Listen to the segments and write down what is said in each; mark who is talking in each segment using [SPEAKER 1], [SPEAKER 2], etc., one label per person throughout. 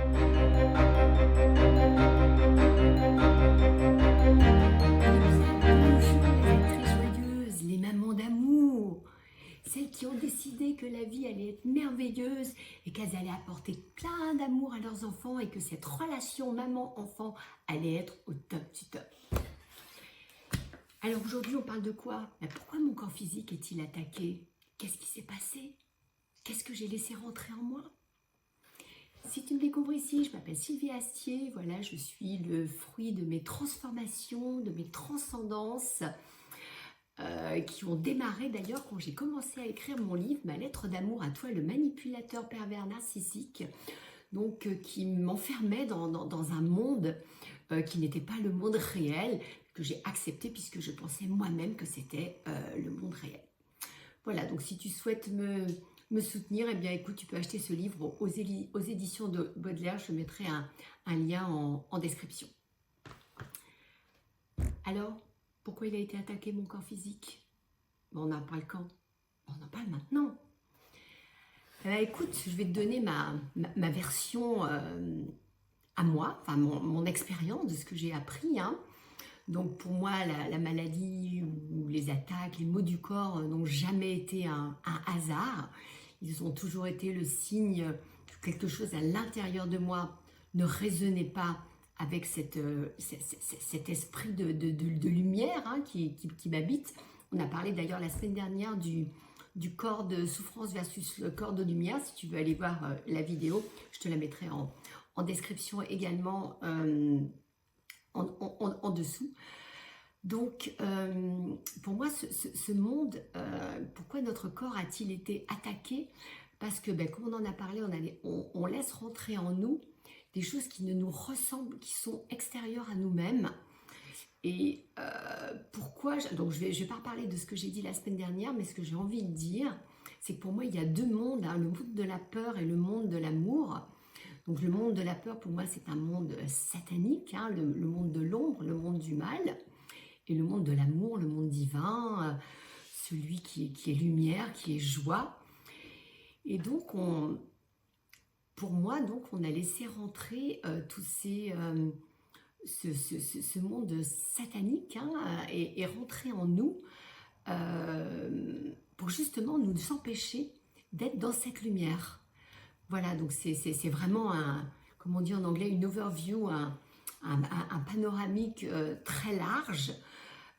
[SPEAKER 1] Bonjour les actrices joyeuses, les mamans d'amour, celles qui ont décidé que la vie allait être merveilleuse et qu'elles allaient apporter plein d'amour à leurs enfants et que cette relation maman-enfant allait être au top du top. Alors aujourd'hui on parle de quoi? Pourquoi mon corps physique est-il attaqué? Qu'est-ce qui s'est passé? Qu'est-ce que j'ai laissé rentrer en moi? Si tu me découvres ici, je m'appelle Sylvie Astier, voilà, je suis le fruit de mes transformations, de mes transcendances, qui ont démarré d'ailleurs quand j'ai commencé à écrire mon livre, Ma lettre d'amour à toi, le manipulateur pervers narcissique, donc qui m'enfermait dans un monde qui n'était pas le monde réel, que j'ai accepté puisque je pensais moi-même que c'était le monde réel. Voilà, donc si tu souhaites me soutenir, eh bien écoute, tu peux acheter ce livre aux éditions de Baudelaire, je mettrai un lien en description. Alors, pourquoi il a été attaqué mon corps physique? On en parle quand? On en parle maintenant. Écoute, je vais te donner ma version à moi, enfin mon expérience de ce que j'ai appris. Donc pour moi, la maladie ou les attaques, les maux du corps n'ont jamais été un hasard. Ils ont toujours été le signe que quelque chose à l'intérieur de moi ne résonnait pas avec cet esprit de lumière qui m'habite. On a parlé d'ailleurs la semaine dernière du corps de souffrance versus le corps de lumière. Si tu veux aller voir la vidéo, je te la mettrai en description également en dessous. Donc, pour moi, ce monde, pourquoi notre corps a-t-il été attaqué? Parce que, comme on en a parlé, on laisse rentrer en nous des choses qui ne nous ressemblent, qui sont extérieures à nous-mêmes. Et pourquoi donc je vais pas reparler de ce que j'ai dit la semaine dernière, mais ce que j'ai envie de dire, c'est que pour moi, il y a deux mondes, le monde de la peur et le monde de l'amour. Donc le monde de la peur, pour moi, c'est un monde satanique, le monde de l'ombre, le monde du mal. Et le monde de l'amour, le monde divin, celui qui est lumière, qui est joie. Et donc, pour moi, on a laissé rentrer tous ce monde satanique et rentrer en nous pour justement nous empêcher d'être dans cette lumière. Voilà, donc c'est vraiment comme on dit en anglais, une overview, un panoramique très large.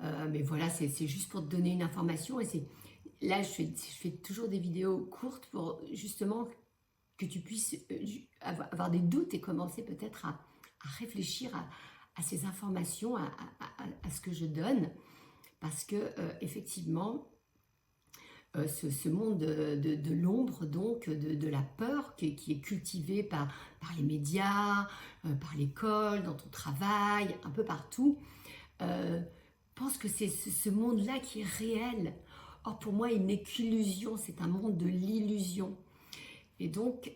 [SPEAKER 1] Mais voilà, c'est juste pour te donner une information. Et là, je fais toujours des vidéos courtes pour justement que tu puisses avoir des doutes et commencer peut-être à réfléchir à ces informations, à ce que je donne. Parce que effectivement, ce monde de l'ombre, donc de la peur qui est cultivée par les médias, par l'école, dans ton travail, un peu partout, pense que c'est ce monde-là qui est réel. Or, pour moi, il n'est qu'illusion, c'est un monde de l'illusion. Et donc,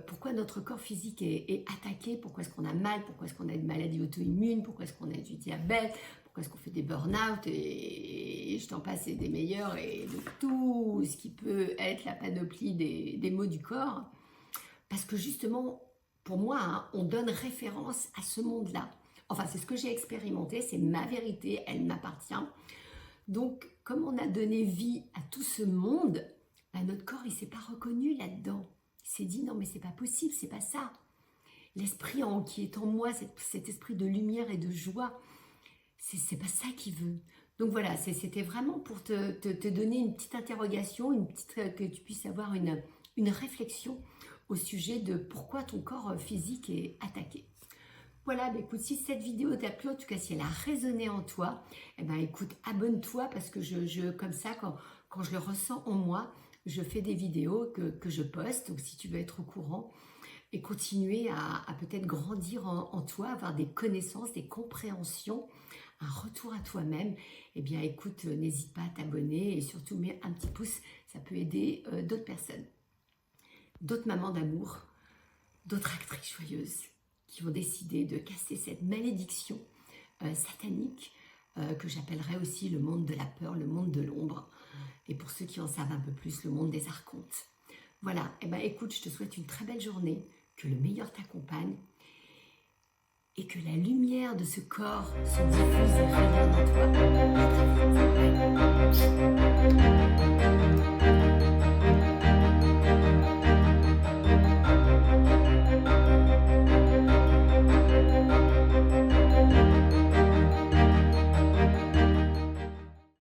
[SPEAKER 1] pourquoi notre corps physique est attaqué? Pourquoi est-ce qu'on a mal? Pourquoi est-ce qu'on a une maladie auto-immune? Pourquoi est-ce qu'on a du diabète? Pourquoi est-ce qu'on fait des burn-out? Et je t'en passe, et des meilleurs, et de tout ce qui peut être la panoplie des maux du corps. Parce que justement, pour moi, on donne référence à ce monde-là. Enfin, c'est ce que j'ai expérimenté, c'est ma vérité, elle m'appartient. Donc, comme on a donné vie à tout ce monde, notre corps, il ne s'est pas reconnu là-dedans. Il s'est dit, non, mais c'est pas possible, c'est pas ça. L'esprit qui est en moi, cet esprit de lumière et de joie, c'est pas ça qu'il veut. Donc voilà, c'était vraiment pour te donner une petite interrogation, que tu puisses avoir une réflexion au sujet de pourquoi ton corps physique est attaqué. Voilà, écoute, si cette vidéo t'a plu, en tout cas si elle a résonné en toi, écoute, abonne-toi parce que comme ça, quand je le ressens en moi, je fais des vidéos que je poste. Donc si tu veux être au courant et continuer à peut-être grandir en toi, avoir des connaissances, des compréhensions, un retour à toi-même, écoute, n'hésite pas à t'abonner et surtout mets un petit pouce, ça peut aider d'autres personnes, d'autres mamans d'amour, d'autres actrices joyeuses qui vont décider de casser cette malédiction satanique que j'appellerais aussi le monde de la peur, le monde de l'ombre. Et pour ceux qui en savent un peu plus, le monde des archontes. Voilà, écoute, je te souhaite une très belle journée.
[SPEAKER 2] que le meilleur t'accompagne et que la lumière de ce corps se diffuse et rayonne en toi. À très vite.